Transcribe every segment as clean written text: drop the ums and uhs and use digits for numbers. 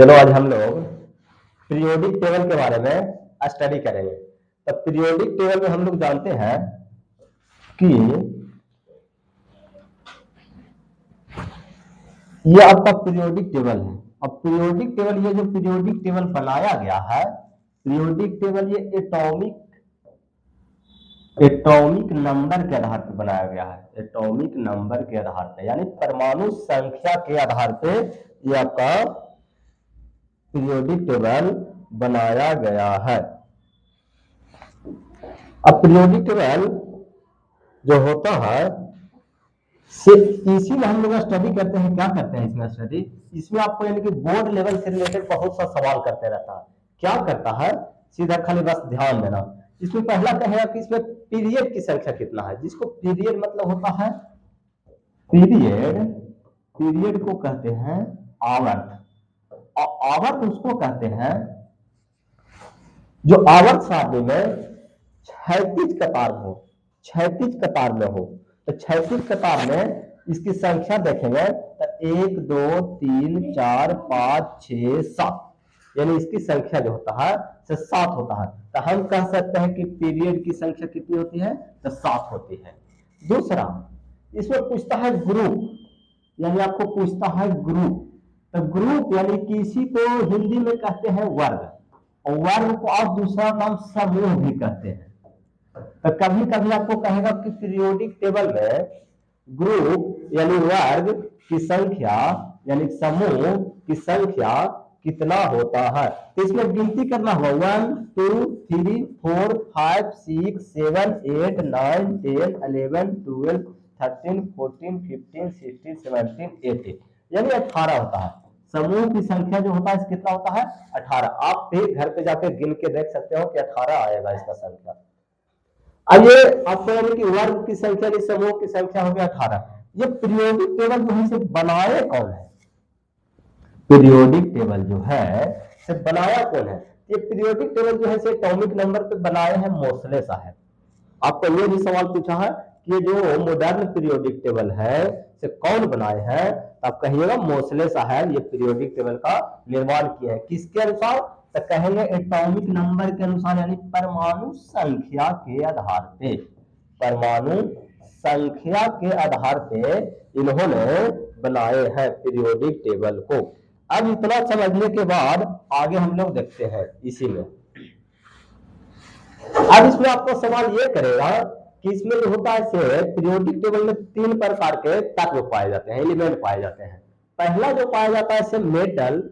चलो आज हम लोग पीरियोडिक टेबल के बारे में स्टडी करेंगे। तो पीरियोडिक टेबल में हम लोग जानते हैं कि ये आपका पीरियोडिक टेबल है। अब पीरियोडिक टेबल, ये जो पीरियोडिक टेबल बनाया गया है, पीरियोडिक टेबल ये एटॉमिक नंबर के आधार पर बनाया गया है। एटॉमिक नंबर के आधार पर, यानी परमाणु संख्या के आधार पे ये आपका पीरियोडिक टेबल बनाया गया है। अब पीरियोडिक टेबल जो होता है इसी में हम लोग स्टडी करते हैं। क्या करते हैं इसमें स्टडी? इसमें आपको यानी कि बोर्ड लेवल से रिलेटेड बहुत सा सवाल करते रहता है। क्या करता है, सीधा खाली बस ध्यान देना। इसमें पहला कहेगा कि इसमें पीरियड की संख्या कितना है, जिसको पीरियड मतलब होता है पीरियड को कहते हैं आवर्त। और आवर्त उसको कहते हैं जो आवर्त सारणी में क्षैतिज कतार में हो। तो क्षैतिज कतार में इसकी संख्या देखेंगे तो 1 2 3 4 5 6 7, यानी इसकी संख्या जो होता है से 7 होता है। तो हम कह सकते हैं कि पीरियड की संख्या कितनी होती है, तो 7 होती है। दूसरा, इसमें पूछता है ग्रुप, यानी आपको पूछता है ग्रुप। तो ग्रुप यानी किसी को हिंदी में कहते हैं वर्ग, और वर्ग को आप दूसरा नाम समूह भी कहते हैं। तो कभी कभी आपको कहेगा कि पीरियोडिक टेबल में ग्रुप यानी वर्ग की संख्या यानी समूह की संख्या कितना होता है। तो इसमें गिनती करना होगा 1 2 3 4 5 6 7 8 9 10 11 12 13 14 15 16 17 18, यानी 18 होता है। समूह की संख्या जो होता है कितना होता है, 18। आप भी घर पे जाके गिन के देख सकते हो कि 18 आएगा इसका संख्या। अब ये आपको यानी कि वर्ग की संख्या यानी समूह की संख्या हो गया 18। ये पीरियोडिक टेबल जो है से बनाए कौन है? पीरियोडिक टेबल जो है से बनाया कौन है? ये पीरियोडिक टेबल जो है से एटॉमिक नंबर पे बनाए हैं मोसले साहब। आपको ये भी सवाल पूछा है कि ये जो मॉडर्न पीरियोडिक टेबल है से कौन बनाए हैं? आप कहिएगा मोसले साहब ये पीरियोडिक टेबल का निर्माण किए हैं। किसके अनुसार? तो कहेंगे एटॉमिक नंबर के अनुसार, यानी परमाणु संख्या के आधार पे। परमाणु संख्या के आधार पे इन्होंने बनाए हैं पीरियोडिक टेबल को। अब इतना समझने के बाद आगे हम लोग देखते हैं इसी में। अब इसमें आपको सवाल ये करेगा कि इसमें जो होता है से पीरियोडिक टेबल में 3 प्रकार के तत्व पाए जाते हैं, एलिमेंट पाए जाते हैं। पहला जो पाया जाता है से मेटल,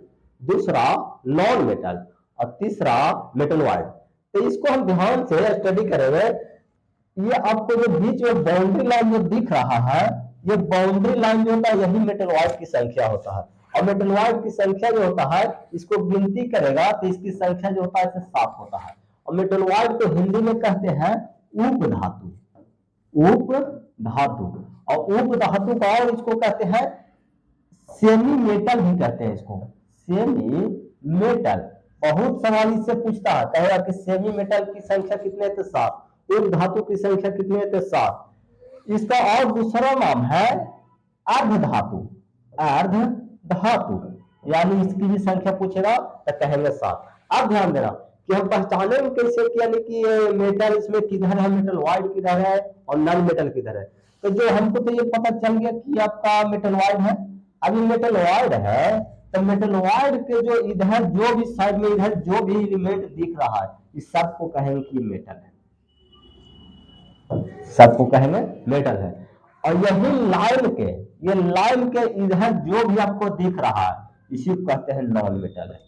दूसरा नॉन मेटल और तीसरा मेटलॉइड। तो इसको हम ध्यान से स्टडी करेंगे। ये आपको जो बीच में बाउंड्री लाइन जो दिख रहा है, ये बाउंड्री लाइन जो होता है यही मेटलॉइड की संख्या होता है। और मेटलॉइड की संख्या जो होता है इसको गिनती करेगा तो इसकी संख्या जो होता है 7 होता है। और मेटलॉइड को हिंदी में कहते हैं उप धातु। और उप धातु का और इसको कहते हैं सेमी मेटल भी कहते हैं। इसको सेमी मेटल बहुत सवाल इससे पूछता है, कहेगा कि सेमी मेटल की संख्या कितने है, तो 7। उप धातु की संख्या कितनी है, तो 7। इसका और दूसरा नाम है अर्ध धातु। यानी इसकी भी संख्या पूछेगा तो कहेंगे 7। अब ध्यान देना कि हम पहचानेंगे कैसे कि यानी कि मेटल इसमें किधर है, मेटलॉइड किधर है और नॉन मेटल किधर है। तो जो हमको तो ये पता चल गया कि आपका मेटलॉइड है। अभी मेटलॉइड है तो मेटलॉइड के जो इधर जो भी साइड में इधर जो भी एलिमेंट दिख रहा है इस सबको कहेंगे कि मेटल है, सबको कहेंगे मेटल है। और यही लाइन के इधर जो भी आपको दिख रहा है इसी को कहते हैं नॉन मेटल है।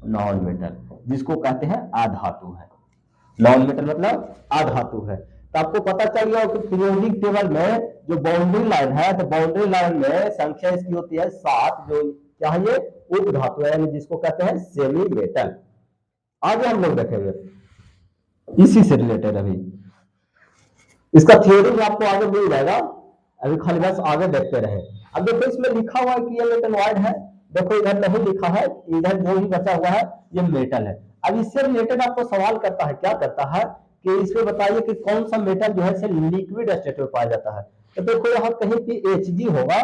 नॉन मेटल जिसको कहते हैं अधातु है। नॉन मेटल मतलब अधातु है। तो आपको पता चल गया कि पीरियोडिक टेबल में जो बाउंड्री लाइन है तो बाउंड्री लाइन में संख्या इसकी होती है 7, जो चाहिए उप धातु है, यानी जिसको कहते हैं सेमी मेटल। आगे हम लोग देखेंगे इसी से रिलेटेड। अभी इसका थ्योरी भी आपको आगे मिल जाएगा, अभी खाली बस आगे देखते रहे। अब देखो इसमें लिखा हुआ है कि ये मेटलॉइड है, देखो इधर नहीं लिखा है, इधर जो भी बचा हुआ है ये मेटल है। अब इससे रिलेटेड आपको सवाल करता है, क्या करता है कि इसमें बताइए कि कौन सा मेटल जो है से लिक्विड स्टेट में पाया जाता है। तो देखो यहाँ कहीं कि Hg होगा,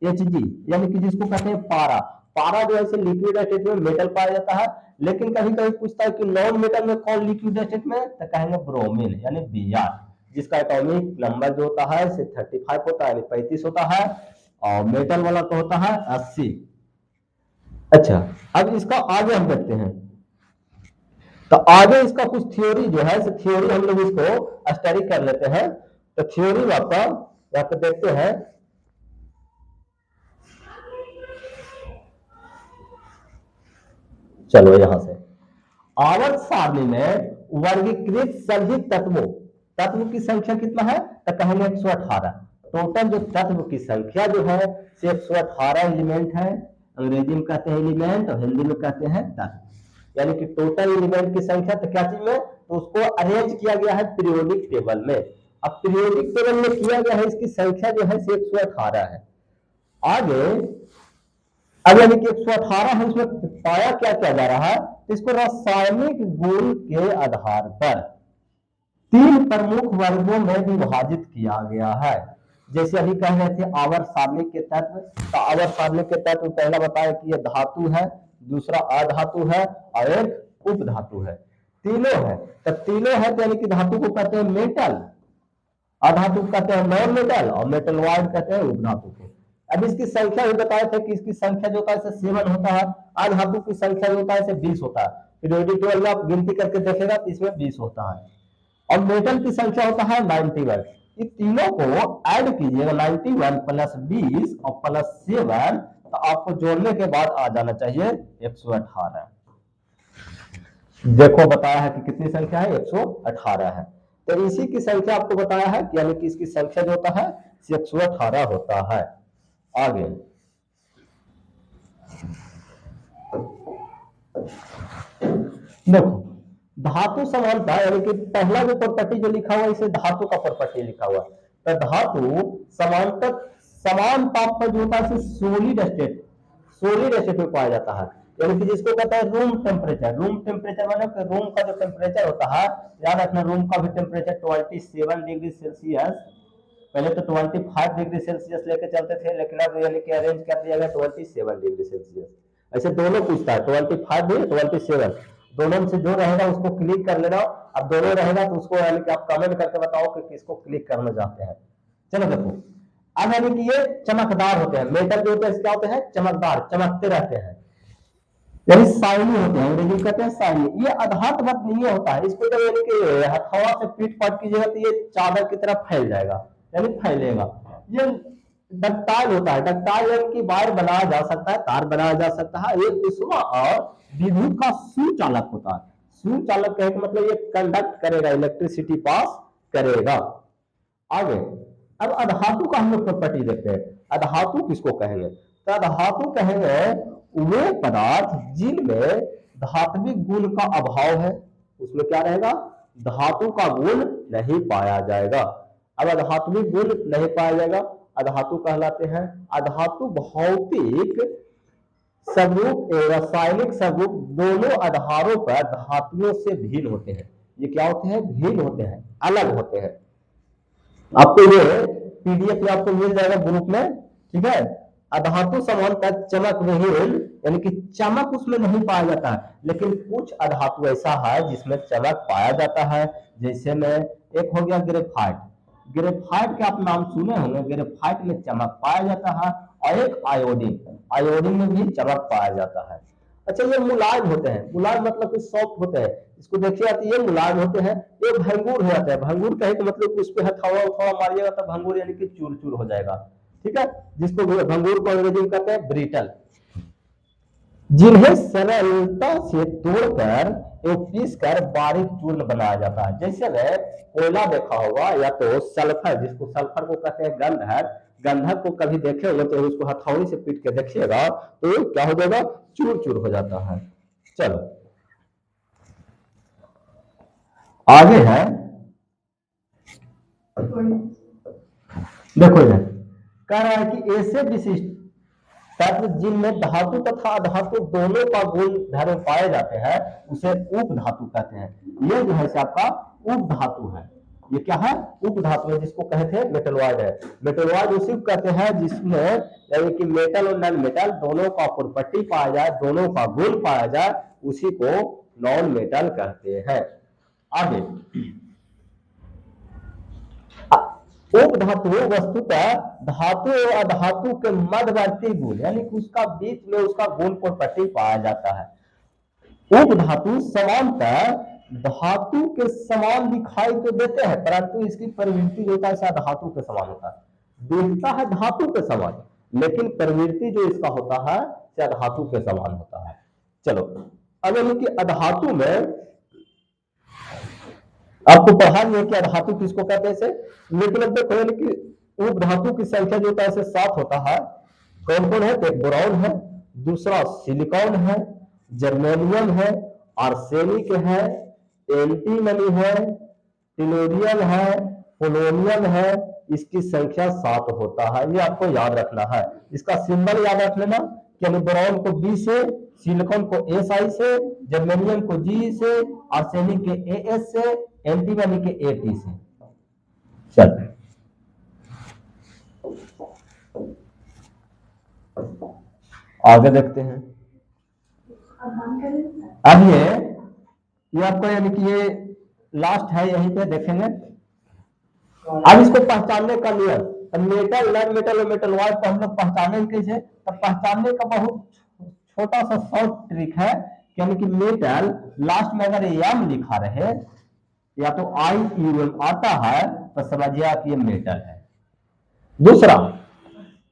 Hg यानी कि जिसको कहते हैं पारा। पारा जो है लिक्विड स्टेट में मेटल पाया जाता है, लेकिन कभी कभी पूछता है कि नॉन मेटल में कौन लिक्विड स्टेट में, तो कहेंगे ब्रोमीन यानी Br, जिसका एटॉमिक नंबर जो होता है 35 होता है, 35 होता है, और मेटल वाला तो होता है 80। अच्छा, अब इसका आगे हम देखते हैं, तो आगे इसका कुछ थ्योरी जो है, थ्योरी हम लोग इसको स्टडी कर लेते हैं। तो थ्योरी आपका यहाँ पे देखते हैं, चलो यहां से आवर्त सारणी में वर्गीकृत सभी तत्वों की संख्या कितना है, तो कहेंगे 118। टोटल जो तत्व की संख्या जो है 118 एलिमेंट है। अंग्रेजी में कहते हैं एलिमेंट और हिंदी में कहते हैं तत्व, यानी कि टोटल एलिमेंट की संख्या तो क्या चीज में, तो उसको अरेंज किया गया है पीरियोडिक टेबल में। अब पीरियोडिक टेबल में किया गया है, इसकी संख्या जो है 118 है। आगे अब यानी कि 118 है, उसमें पाया क्या क्या जा रहा है, इसको रासायनिक गुण के आधार पर 3 प्रमुख वर्गों में विभाजित किया गया है। जैसे अभी कह रहे थे आवर्त सारणी के तत्व, तो आवर्त सारणी के तत्व पहला बताया कि ये धातु है, दूसरा अधातु है और एक उपधातु है। तीनों है, तो तीनों है तो यानी कि धातु को कहते हैं मेटल, अधातु को कहते हैं नॉन मेटल और मेटल वाइड कहते हैं उपधातु को। अब इसकी संख्या भी बताया था कि इसकी संख्या जो होता है 7 होता है, अधातु की संख्या जो होता है 20 होता है। पीरियोडिक टेबल में आप गिनती करके देखेगा तो इसमें 20 होता है, और मेटल की संख्या होता है 91। इन तीनों को ऐड कीजिएगा, 91 प्लस 20 और प्लस 7, तो आपको जोड़ने के बाद आ जाना चाहिए 118। देखो बताया है कि कितनी संख्या है, 118 है। तो इसी की संख्या आपको बताया है कि यानी कि इसकी संख्या जो होता है 118 होता है। आगे देखो धातु समानता, यानी कि पहला जो प्रॉपर्टी जो लिखा हुआ है इसे धातु का प्रॉपर्टी लिखा हुआ है। तो धातु समांतर समान ताप पर जो होता है सॉलिड स्टेट में पाया जाता है, यानी कि जिसको कहता है रूम टेम्परेचर। रूम टेम्परेचर मतलब रूम का जो टेम्परेचर होता है, याद रखना रूम का भी टेम्परेचर 27 डिग्री सेल्सियस, पहले तो 25 डिग्री सेल्सियस लेके चलते थे, लेकिन अब यानी कि अरेंज कर दिया गया 27 डिग्री सेल्सियस। ऐसे दोनों पूछता है 25 भी 27, दोनों में से जो रहेगा उसको क्लिक कर लेना। अब दोनों रहेगा तो उसको यानी कि आप कमेंट करके बताओ कि किसको क्लिक करना चाहते हैं। चलो देखो, अब यानी कि ये चमकदार होते हैं, मेटल जो होते हैं क्या होते हैं, चमकदार, चमकते रहते हैं, यानी शाइनी होते हैं, अंग्रेजी कहते हैं शाइनी। ये अधातवत नहीं होता है, इसको जब यानी कि हथौड़ा से पीट पाट कीजिएगा तो ये चादर की तरह फैल जाएगा, यानी फैलेगा। ये डक्टाइल होता है, डक्टाइल यानी कि वायर बनाया जा सकता है, तार बनाया जा सकता है। ये उष्मा और विद्युत का सुचालक होता है। सुचालक कहने का मतलब ये कंडक्ट करेगा, इलेक्ट्रिसिटी पास करेगा। आगे अब अधातु का हम लोग प्रॉपर्टी देखते हैं। अधातु किसको कहेंगे, तो अधातु कहेंगे वे पदार्थ जिनमें धात्विक गुण का अभाव है, उसमें क्या रहेगा, धातु का गुण नहीं पाया जाएगा। अब अधात्विक गुण नहीं पाया जाएगा, अधातु कहलाते हैं। अधातु भौतिक स्वरूप एवं रासायनिक स्वरूप दोनों आधारों पर धातुओं से भिन्न होते हैं। ये क्या होते हैं, भिन्न होते हैं, अलग होते हैं। आपको ये पीडीएफ में आपको मिल जाएगा ग्रुप में, ठीक है। अधातु समानता चमक विहीन, यानी कि चमक उसमें नहीं पाया जाता है, लेकिन कुछ अधातु ऐसा है जिसमें चमक पाया जाता है। जैसे में एक हो गया ग्रेफाइट, ग्रेफाइट के आप नाम सुने होंगे, ग्रेफाइट में चमक पाया जाता है। और एक आयोडीन, आयोडीन में भी चमक पाया जाता है। अच्छा, ये मुलायम होते हैं, मुलायम मतलब कि सॉफ्ट होते हैं, इसको देखिए आती है, मुलायम होते हैं। ये भंगुर हो जाता है, भंगुर कहे तो मतलब उस पर हथौड़ा मारिएगा तो भंगुर यानी कि चूर चूर हो जाएगा, ठीक है। जिसको भंगुर को अंग्रेजी में कहते हैं ब्रिटल। जिन्हें सरलता से तोड़कर एवं पीसकर बारीक चूर्ण बनाया जाता है। जैसे में कोयला देखा होगा, या तो सल्फर, जिसको सल्फर को कहते हैं गंधक, गंधक को कभी देखे होंगे तो उसको हथौड़ी से पीट के देखिएगा तो क्या हो जाएगा, चूर चूर हो जाता है। चलो आगे है, देखो ये कह रहा है कि ऐसे विशिष्ट तत्व जिनमें धातु तथा अधातु दोनों का गुण धर्म पाए जाते हैं उसे उपधातु कहते हैं। ये जो है आपका उपधातु है। ये क्या है? उपधातु है, जिसको कहते हैं मेटलॉइड है। मेटलॉइड उसी को कहते हैं जिसमें यानी कि मेटल और नॉन मेटल दोनों का प्रॉपर्टी पाया जाए, दोनों का गुण पाया जाए, उसी को नॉन मेटल कहते हैं। आगे, उपधातु वस्तुतः धातु और अधातु के मध्यवर्ती गुण यानी कि उसका बीच में उसका गुण प्रॉपर्टी पाया जाता है। उपधातु समानतः धातु के समान दिखाई तो देते हैं, परंतु इसकी प्रवृत्ति जो होता है धातु के समान होता है। दिखता है धातु के समान, लेकिन प्रवृत्ति जो इसका होता है धातु के समान होता है। चलो, अब यानी कि अधातु में आपको पढ़ा नहीं है कि अधातु किसको कहते हैं, लेकिन अब देखो यानी कि उपधातु की संख्या जो होता है 7 होता है। कौन कौन है? तो एक बोरॉन है, दूसरा सिलिकॉन है, जर्मेनियम है, आर्सेनिक है, एंटीमनी है, टेलोरियम है, पोलोनियम है। इसकी संख्या 7 होता है। ये आपको याद रखना है। इसका सिंबल याद रख लेना, यानी बोरॉन को बी से, सिलिकॉन को एस आई से, जर्मेनियम को जी से, आर्सेनिक के एएस से, एंटीमनी के एटी से। चल आगे देखते हैं। अब ये आपको यानी कि ये लास्ट है, यहीं पे देखेंगे। अब इसको पहचानने का नियम, मेटल, नॉन मेटल और मेटलॉइड को हम लोग पहचानेंगे कैसे? तो पहचानने का बहुत छोटा सा शॉर्ट ट्रिक है, यानी कि मेटल लास्ट में अगर एम लिखा रहे या तो आई यूएम आता है तो समझिए आप ये मेटल है। दूसरा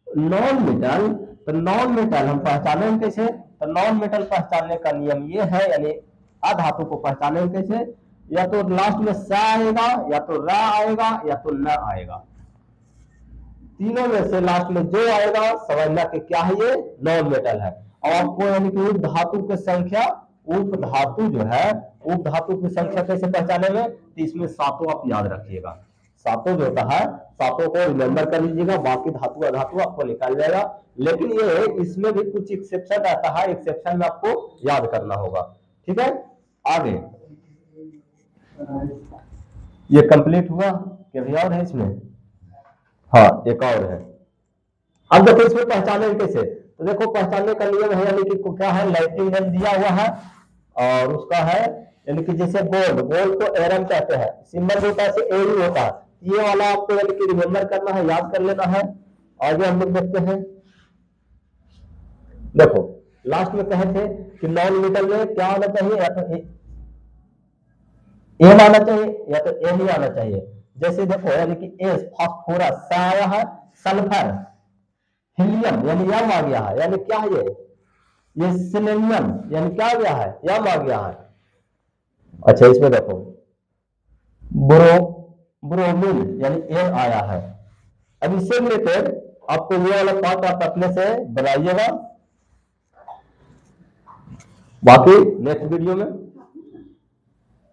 नॉन मेटल, तो नॉन मेटल हम पहचानेंगे कैसे? तो नॉन मेटल पहचानने का नियम ये है, यानी अधातु को पहचानेंगे कैसे? या तो लास्ट में स आएगा, या तो र आएगा, या तो न आएगा। तीनों में से लास्ट में जो आएगा समझना कि क्या है, ये नॉन मेटल है। और आपको यानी कि उपधातु की संख्या, उपधातु जो है उपधातु की संख्या कैसे पहचाने में? तो इसमें 7 आप याद रखिएगा। 7 जो होता है 7 को रिमेंबर कर लीजिएगा, बाकी धातु अधातु आपको निकाल जाएगा। लेकिन ये इसमें भी कुछ एक्सेप्शन रहता है, एक्सेप्शन में आपको याद करना होगा। ठीक है, आगे ये कंप्लीट हुआ कि भी और है इसमें? हाँ, एक और है। अब देखो इसमें पहचाने कैसे? तो देखो पहचानने का नियम है, यानी कि क्या है, लैटिन नेम दिया हुआ है और उसका है यानी कि जैसे गोल्ड, गोल्ड को एरम कहते हैं, सिंबल होता है एयू होता है। ये वाला आपको यानी कि रिमेंबर करना है, याद कर लेना है। आगे हम लोग देखते हैं। देखो लास्ट में कहे थे कि नॉन मेटल में क्या आना चाहिए, या तो एम आना चाहिए या तो एम ही आना चाहिए। जैसे देखो यानी कि एस फास्फोरस आया है, सल्फर, हीलियम यानी यम आ गया है, यानी क्या है ये सिलेनियम यानी क्या आ गया है, यम आ गया है। अच्छा इसमें देखो ब्रोमीन यानी एन आया है। अब इससे रिलेटेड आपको ये वाला पार्ट आप अपने से बनाइएगा, बाकी नेक्स्ट वीडियो में